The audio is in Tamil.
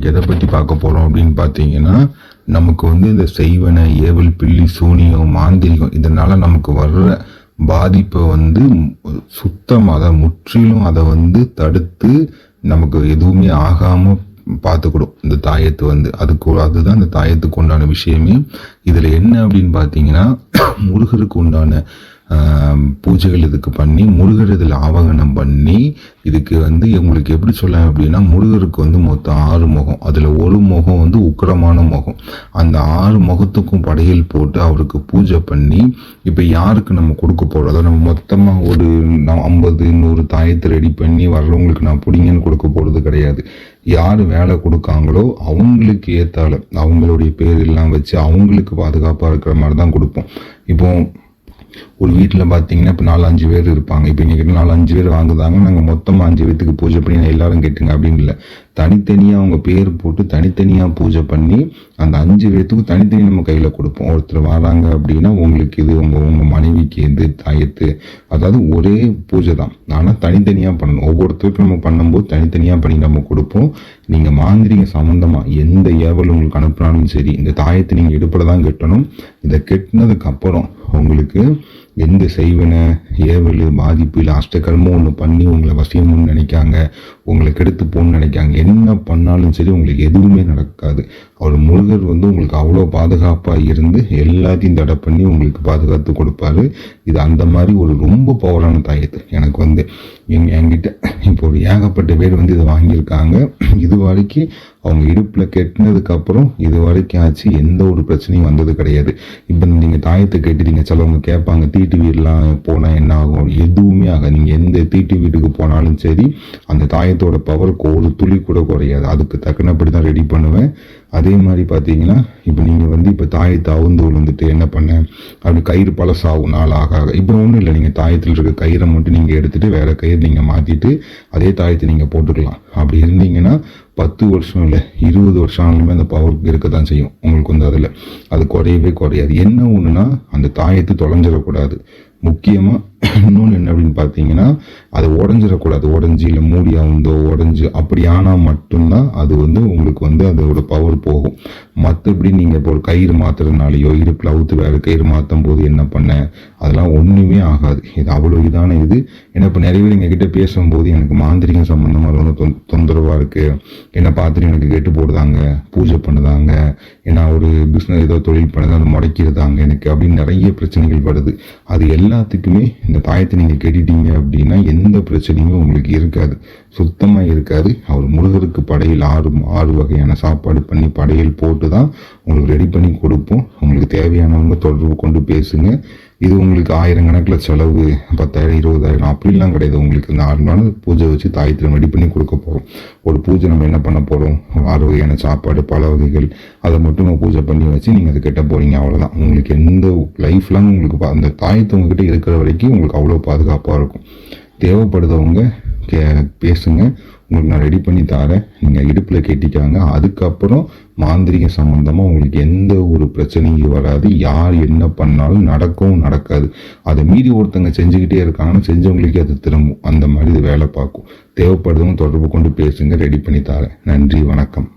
இன்னைக்கு எதை பற்றி பார்க்க போகிறோம் அப்படின்னு பார்த்தீங்கன்னா, நமக்கு இந்த செய்வன ஏவல் பில்லி சூனியம் மாந்திரிகம் இதனால நமக்கு வர்ற பாதிப்பை சுத்தமாக அதை முற்றிலும் அதை தடுத்து நமக்கு எதுவுமே ஆகாமல் பார்த்துக்கிடும் இந்த தாயத்து அதுதான் இந்த தாயத்துக்கு உண்டான விஷயமே. இதில் என்ன அப்படின்னு பார்த்தீங்கன்னா, முருகருக்கு உண்டான பூஜைகள் இதுக்கு பண்ணி முருகர் இதில் ஆவாகனம் பண்ணி இதுக்கு உங்களுக்கு எப்படி சொல்லலாம் அப்படின்னா, முருகருக்கு மொத்தம் 6 முகம். அதில் ஒரு முகம் உக்கிரமான முகம். அந்த 6 முகத்துக்கும் படையல் போட்டு அவருக்கு பூஜை பண்ணி இப்போ யாருக்கு நம்ம கொடுக்க போகிறோம், அதை நம்ம மொத்தமாக ஒரு 50-100 தாயத்தை ரெடி பண்ணி வர்றவங்களுக்கு நான் பிடிங்கன்னு கொடுக்க போகிறது கிடையாது. யார் வேலை கொடுக்காங்களோ அவங்களுக்கு ஏற்றால அவங்களுடைய பேர் எல்லாம் வச்சு அவங்களுக்கு பாதுகாப்பாக இருக்கிற மாதிரி தான் கொடுப்போம். இப்போ ஒரு வீட்டில் பார்த்தீங்கன்னா இப்போ 4-5 பேர் இருப்பாங்க. இப்போ எங்கள் கிட்ட 4-5 பேர் வாங்குதாங்க, நாங்கள் மொத்தமாக 5 பேத்துக்கு பூஜை பண்ணி எல்லாரும் கேட்டுங்க அப்படின்னு இல்லை. தனித்தனியாக அவங்க பேர் போட்டு தனித்தனியாக பூஜை பண்ணி அந்த 5 பேர்த்துக்கும் தனித்தனி நம்ம கையில் கொடுப்போம். ஒருத்தர் வராங்க அப்படின்னா உங்களுக்கு இது உங்கள் மனைவிக்கு தாயத்து, அதாவது ஒரே பூஜை தான், ஆனால் தனித்தனியாக பண்ணணும். ஒவ்வொருத்தருக்கும் நம்ம பண்ணும்போது தனித்தனியாக பண்ணி நம்ம கொடுப்போம். நீங்கள் மாந்திரிக சம்மந்தமாக எந்த ஏவல் உங்களுக்கு அனுப்புனாலும் சரி, இந்த தாயத்தை நீங்கள் இடுப்பில் தான் கட்டணும். இதை கட்டினதுக்கு அப்புறம் உங்களுக்கு எந்த செய்வன ஏவல் பாதிப்பு இல்லை அஷ்டகர்மம் ஒன்று பண்ணி உங்களை வசியம்னு நினைக்காங்க, உங்களை கெடுத்து போகணும்னு நினைக்காங்க, என்ன பண்ணாலும் சரி உங்களுக்கு எதுவுமே நடக்காது. அவர் முருகர் உங்களுக்கு அவ்வளோ பாதுகாப்பாக இருந்து எல்லாத்தையும் தடை பண்ணி உங்களுக்கு பாதுகாத்து கொடுப்பாரு. இது அந்த மாதிரி ஒரு ரொம்ப பவரான தாயத்து. எனக்கு என்கிட்ட இப்போ ஒரு ஏகப்பட்ட பேர் இதை வாங்கியிருக்காங்க. இது வரைக்கும் அவங்க இடுப்பில் கெட்டினதுக்கப்புறம் இது வரைக்கும் ஆச்சு எந்த ஒரு பிரச்சனையும் வந்தது கிடையாது. இப்போ நீங்கள் தாயத்தை கேட்டுட்டீங்க, சிலவங்க கேட்பாங்க தீட்டு வீடெலாம் போனால் என்ன ஆகும், எதுவுமே ஆகாது. நீங்கள் எந்த தீட்டு வீட்டுக்கு போனாலும் சரி அந்த தாயத்தோட பவருக்கு ஒரு துளி கூட குறையாது. அதுக்கு தக்கனப்படி தான் ரெடி பண்ணுவேன். அதே மாதிரி பார்த்தீங்கன்னா இப்போ நீங்கள் இப்போ தாயத்தை அவுந்து விழுந்துட்டு என்ன பண்ண அப்படி கயிறு பழசாகும் நாள் ஆக இப்போ ஒன்றும் இல்லை. நீங்கள் தாயத்தில் இருக்க கயிறை மட்டும் நீங்கள் எடுத்துகிட்டு வேறு கயிறு நீங்கள் மாற்றிட்டு அதே தாயத்தை நீங்கள் போட்டுக்கலாம். அப்படி இருந்தீங்கன்னா 10 வருஷம் இல்லை 20 வருஷம் ஆனாலுமே அந்த பவர் இருக்க தான் செய்யும் உங்களுக்கு. அதில் அது குறையவே குறையாது. என்ன ஒன்றுனா அந்த தாயத்தை தொலைஞ்சிடக்கூடாது. முக்கியமாக இன்னொன்று என்ன அப்படின்னு பார்த்தீங்கன்னா, அதை உடஞ்சிடக்கூடாது. உடஞ்சி இல்லை மூடி உடஞ்சி அப்படி ஆனால் மட்டும்தான் அது உங்களுக்கு அதோட பவர் போகும். மற்றபடி நீங்கள் இப்போ ஒரு கயிறு மாற்றுறதுனாலையோ இடுப்பில் அவுத்து வேறு கயிறு மாற்றும் போது என்ன பண்ண அதெல்லாம் ஒன்றுமே ஆகாது. இது அவ்வளோ இதான இது. ஏன்னா இப்போ நிறைய பேர் எங்ககிட்ட பேசும்போது எனக்கு மாந்திரிகம் சம்மந்தமாக ரொம்ப தொந்தரவாக இருக்குது, என்னை பார்த்துட்டு எனக்கு கெட்டு போடுதாங்க, பூஜை பண்ணுதாங்க, ஏன்னா ஒரு பிஸ்னஸ் ஏதோ தொழில் பண்ணுது அதை முடக்கிடுதாங்க எனக்கு அப்படின்னு நிறைய பிரச்சனைகள் வருது. அது எல்லாத்துக்குமே இந்த தாயத்தை நீங்கள் கேட்டுட்டீங்க அப்படின்னா எந்த பிரச்சனையுமே உங்களுக்கு இருக்காது, சுத்தமாக இருக்காது. அவர் முருகருக்கு படையல் 6 வகையான சாப்பாடு பண்ணி படையல் போட்டு தான் உங்களுக்கு ரெடி பண்ணி கொடுப்போம். உங்களுக்கு தேவையானவங்க தொடர்பு கொண்டு பேசுங்க. இது உங்களுக்கு 1000 கணக்கில் செலவு 10,000 20,000 அப்படிலாம் கிடையாது. உங்களுக்கு நார்மலான பூஜை வச்சு தாயத்தில் ரெடி பண்ணி கொடுக்க போகிறோம். ஒரு பூஜை நம்ம என்ன பண்ண போகிறோம், 6 வகையான சாப்பாடு பல வகைகள் அதை மட்டும் நம்ம பூஜை பண்ணி வச்சு நீங்கள் அதை கெட்ட போகிறீங்க, அவ்வளோதான். உங்களுக்கு எந்த லைஃப் லாங் உங்களுக்கு அந்த தாயத்தை உங்ககிட்ட இருக்கிற வரைக்கும் உங்களுக்கு அவ்வளோ பாதுகாப்பாக இருக்கும். தேவைப்படுறவங்க பேசுங்க, உங்களுக்கு நான் ரெடி பண்ணி தரேன். நீங்கள் இடுப்பில் கேட்டிக்காங்க. அதுக்கப்புறம் மாந்திரிக சம்பந்தமாக உங்களுக்கு எந்த ஒரு பிரச்சனையும் வராது. யார் என்ன பண்ணாலும் நடக்கவும் நடக்காது. அதை மீறி ஒருத்தங்க செஞ்சுக்கிட்டே இருக்காங்கன்னா செஞ்சவங்களுக்கே அது திரும்பும். அந்த மாதிரி இது வேலை பார்க்கும். தேவைப்படுறவங்க தொடர்பு கொண்டு பேசுங்க, ரெடி பண்ணி தரேன். நன்றி, வணக்கம்.